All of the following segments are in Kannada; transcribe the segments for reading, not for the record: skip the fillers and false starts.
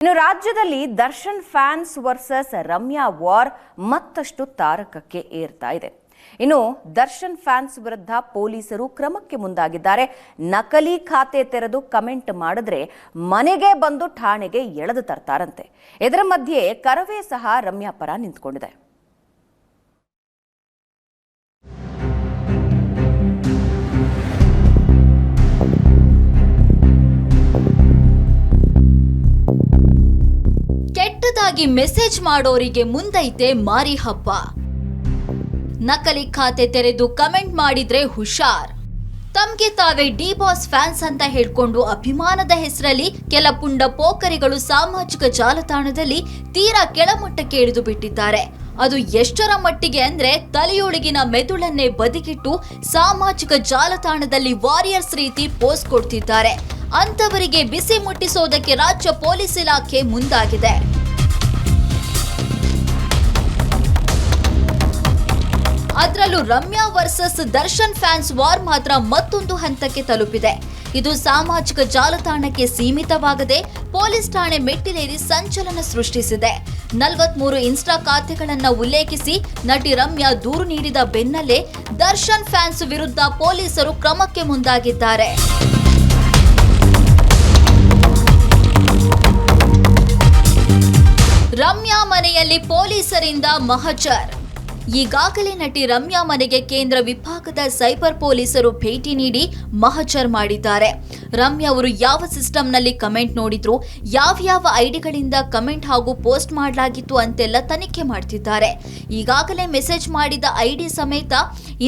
ಇನ್ನು ರಾಜ್ಯದಲ್ಲಿ Darshan fans versus Ramya war ಮತ್ತಷ್ಟು ತಾರಕಕ್ಕೆ ಏರ್ತಾ ಇದೆ. ಇನ್ನು ದರ್ಶನ್ ಫ್ಯಾನ್ಸ್ ವಿರುದ್ಧ ಪೊಲೀಸರು ಕ್ರಮಕ್ಕೆ ಮುಂದಾಗಿದ್ದಾರೆ. ನಕಲಿ ಖಾತೆ ತೆರೆದು ಕಮೆಂಟ್ ಮಾಡಿದ್ರೆ ಮನೆಗೆ ಬಂದು ಠಾಣೆಗೆ ಎಳೆದು ತರ್ತಾರಂತೆ. ಇದರ ಮಧ್ಯೆ ಕರವೇ ಸಹ ರಮ್ಯಾ ಪರ ನಿಂತುಕೊಂಡಿದೆ. ಕೆಟ್ಟದಾಗಿ ಮೆಸೇಜ್ ಮಾಡೋರಿಗೆ ಮುಂದೈತೆ ಮಾರಿ ಹಬ್ಬ. ನಕಲಿ ಖಾತೆ ತೆರೆದು ಕಮೆಂಟ್ ಮಾಡಿದ್ರೆ ಹುಷಾರ್. ತಮ್ಗೆ ತಾವೇ ಡಿ ಬಾಸ್ ಫ್ಯಾನ್ಸ್ ಅಂತ ಹೇಳ್ಕೊಂಡು ಅಭಿಮಾನದ ಹೆಸರಲ್ಲಿ ಕೆಲ ಪುಂಡ ಪೋಕರಿಗಳು ಸಾಮಾಜಿಕ ಜಾಲತಾಣದಲ್ಲಿ ತೀರಾ ಕೆಳಮಟ್ಟಕ್ಕೆ ಇಳಿದು ಬಿಟ್ಟಿದ್ದಾರೆ. ಅದು ಎಷ್ಟರ ಮಟ್ಟಿಗೆ ಅಂದ್ರೆ ತಲೆಯೊಳಗಿನ ಮೆದುಳನ್ನೇ ಬದಿಗಿಟ್ಟು ಸಾಮಾಜಿಕ ಜಾಲತಾಣದಲ್ಲಿ ವಾರಿಯರ್ಸ್ ರೀತಿ ಪೋಸ್ಟ್ ಕೊಡ್ತಿದ್ದಾರೆ. ಅಂತವರಿಗೆ ಬಿಸಿ ಮುಟ್ಟಿಸೋದಕ್ಕೆ ರಾಜ್ಯ ಪೊಲೀಸ್ ಇಲಾಖೆ ಮುಂದಾಗಿದೆ. ಅದರಲ್ಲೂ Ramya versus Darshan fans war ಮಾತ್ರ ಮತ್ತೊಂದು ಹಂತಕ್ಕೆ ತಲುಪಿದೆ. ಇದು ಸಾಮಾಜಿಕ ಜಾಲತಾಣಕ್ಕೆ ಸೀಮಿತವಾಗದೆ ಪೊಲೀಸ್ ಠಾಣೆ ಮೆಟ್ಟಿಲೇರಿ ಸಂಚಲನ ಸೃಷ್ಟಿಸಿದೆ. 43 ಇನ್ಸ್ಟಾ ಖಾತೆಗಳನ್ನು ಉಲ್ಲೇಖಿಸಿ ನಟಿ ರಮ್ಯಾ ದೂರು ನೀಡಿದ ಬೆನ್ನಲ್ಲೇ ದರ್ಶನ್ ಫ್ಯಾನ್ಸ್ ವಿರುದ್ಧ ಪೊಲೀಸರು ಕ್ರಮಕ್ಕೆ ಮುಂದಾಗಿದ್ದಾರೆ. ರಮ್ಯಾ ಮನೆಯಲ್ಲಿ ಪೊಲೀಸರಿಂದ ಮಹಜರ್. ಈಗಾಗಲೇ ನಟಿ ರಮ್ಯಾ ಮನೆಗೆ ಕೇಂದ್ರ ವಿಭಾಗದ ಸೈಬರ್ ಪೊಲೀಸರು ಭೇಟಿ ನೀಡಿ ಮಹಜರ್ ಮಾಡಿದ್ದಾರೆ. ರಮ್ಯಾ ಅವರು ಯಾವ ಸಿಸ್ಟಂನಲ್ಲಿ ಕಮೆಂಟ್ ನೋಡಿದ್ರು, ಯಾವ ಐಡಿಗಳಿಂದ ಕಮೆಂಟ್ ಹಾಗೂ ಪೋಸ್ಟ್ ಮಾಡಲಾಗಿತ್ತು ಅಂತೆಲ್ಲ ತನಿಖೆ ಮಾಡ್ತಿದ್ದಾರೆ. ಈಗಾಗಲೇ ಮೆಸೇಜ್ ಮಾಡಿದ ಐಡಿ ಸಮೇತ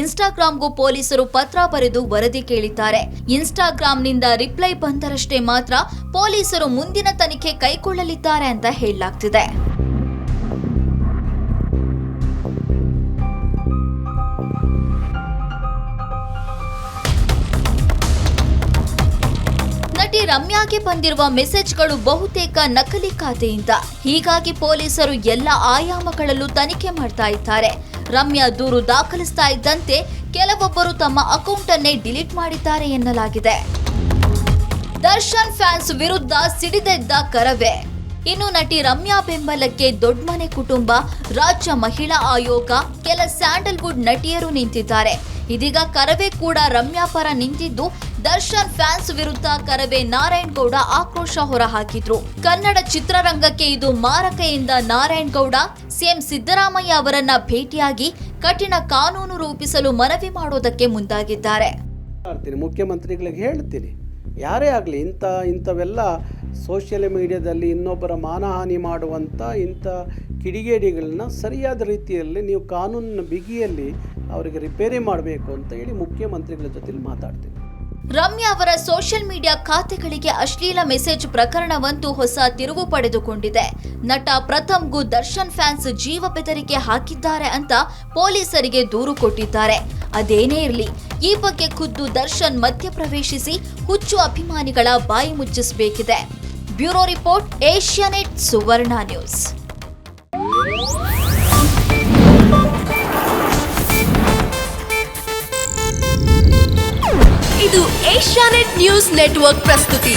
ಇನ್ಸ್ಟಾಗ್ರಾಮ್ಗೂ ಪೊಲೀಸರು ಪತ್ರ ಬರೆದು ವರದಿ ಕೇಳಿದ್ದಾರೆ. ಇನ್ಸ್ಟಾಗ್ರಾಂನಿಂದ ರಿಪ್ಲೈ ಬಂದರಷ್ಟೇ ಮಾತ್ರ ಪೊಲೀಸರು ಮುಂದಿನ ತನಿಖೆ ಕೈಗೊಳ್ಳಲಿದ್ದಾರೆ ಅಂತ ಹೇಳಲಾಗ್ತಿದೆ. ನಟಿ ರಮ್ಯಾಗೆ ಬಂದಿರುವ ಮೆಸೇಜ್ಗಳು ಬಹುತೇಕ ನಕಲಿ ಖಾತೆಯಿಂದ. ಹೀಗಾಗಿ ಪೊಲೀಸರು ಎಲ್ಲ ಆಯಾಮಗಳಲ್ಲೂ ತನಿಖೆ ಮಾಡ್ತಾ ಇದ್ದಾರೆ. ರಮ್ಯಾ ದೂರು ದಾಖಲಿಸ್ತಾ ಇದ್ದಂತೆ ಕೆಲವೊಬ್ಬರು ತಮ್ಮ ಅಕೌಂಟ್ ಅನ್ನೇ ಡಿಲೀಟ್ ಮಾಡಿದ್ದಾರೆ ಎನ್ನಲಾಗಿದೆ. ದರ್ಶನ್ ಫ್ಯಾನ್ಸ್ ವಿರುದ್ಧ ಸಿಡಿದೆದ್ದ ಕರವೇ. ಇನ್ನು ನಟಿ ರಮ್ಯಾ ಬೆಂಬಲಕ್ಕೆ ದೊಡ್ಡಮನೆ ಕುಟುಂಬ, ರಾಜ್ಯ ಮಹಿಳಾ ಆಯೋಗ, ಕೆಲ ಸ್ಯಾಂಡಲ್ವುಡ್ ನಟಿಯರು ನಿಂತಿದ್ದಾರೆ. ಇದೀಗ ಕರವೇ ಕೂಡ ರಮ್ಯಾ ಪರ ನಿಂತಿದ್ದು, ದರ್ಶನ್ ಫ್ಯಾನ್ಸ್ ವಿರುದ್ಧ ಕರವೇ ನಾರಾಯಣ್ ಗೌಡ ಆಕ್ರೋಶ ಹೊರಹಾಕಿದ್ರು. ಕನ್ನಡ ಚಿತ್ರರಂಗಕ್ಕೆ ಇದು ಮಾರಕ ಎಂದ ನಾರಾಯಣ್ ಗೌಡ ಸಿಎಂ ಸಿದ್ದರಾಮಯ್ಯ ಅವರನ್ನ ಭೇಟಿಯಾಗಿ ಕಠಿಣ ಕಾನೂನು ರೂಪಿಸಲು ಮನವಿ ಮಾಡೋದಕ್ಕೆ ಮುಂದಾಗಿದ್ದಾರೆ. ಮುಖ್ಯಮಂತ್ರಿಗಳಿಗೆ ಹೇಳ್ತೀನಿ, ಯಾರೇ ಆಗಲಿ ಇಂಥವೆಲ್ಲ ಸೋಷಿಯಲ್ ಮೀಡಿಯಾದಲ್ಲಿ ಇನ್ನೊಬ್ಬರ ಮಾನಹಾನಿ ಮಾಡುವಂಥ ಇಂಥ ಕಿಡಿಗೇಡಿಗಳನ್ನ ಸರಿಯಾದ ರೀತಿಯಲ್ಲಿ ನೀವು ಕಾನೂನಿನ ಬಿಗಿಯಲ್ಲಿ ಅವರಿಗೆ ರಿಪೇರಿ ಮಾಡಬೇಕು ಅಂತ ಹೇಳಿ ಮುಖ್ಯಮಂತ್ರಿಗಳ ಜೊತೆ ಮಾತಾಡ್ತೀನಿ. ರಮ್ಯಾ ಅವರ ಸೋಷಿಯಲ್ ಮೀಡಿಯಾ ಖಾತೆಗಳಿಗೆ ಅಶ್ಲೀಲ ಮೆಸೇಜ್ ಪ್ರಕರಣವಂತೂ ಹೊಸ ತಿರುವು ಪಡೆದುಕೊಂಡಿದೆ. ನಟ ಪ್ರಥಮ್ಗೂ ದರ್ಶನ್ ಫ್ಯಾನ್ಸ್ ಜೀವ ಬೆದರಿಕೆ ಹಾಕಿದ್ದಾರೆ ಅಂತ ಪೊಲೀಸರಿಗೆ ದೂರು ಕೊಟ್ಟಿದ್ದಾರೆ. ಅದೇನೇ ಇರಲಿ, ಈ ಬಗ್ಗೆ ಖುದ್ದು ದರ್ಶನ್ ಮಧ್ಯಪ್ರವೇಶಿಸಿ ಹುಚ್ಚು ಅಭಿಮಾನಿಗಳ ಬಾಯಿ ಮುಚ್ಚಿಸಬೇಕಿದೆ. ಬ್ಯೂರೋ ರಿಪೋರ್ಟ್, ಏಷ್ಯಾನೆಟ್ ಸುವರ್ಣ ನ್ಯೂಸ್. ಇದು ಏಷ್ಯಾನೆಟ್ ನ್ಯೂಸ್ ನೆಟ್ವರ್ಕ್ ಪ್ರಸ್ತುತಿ.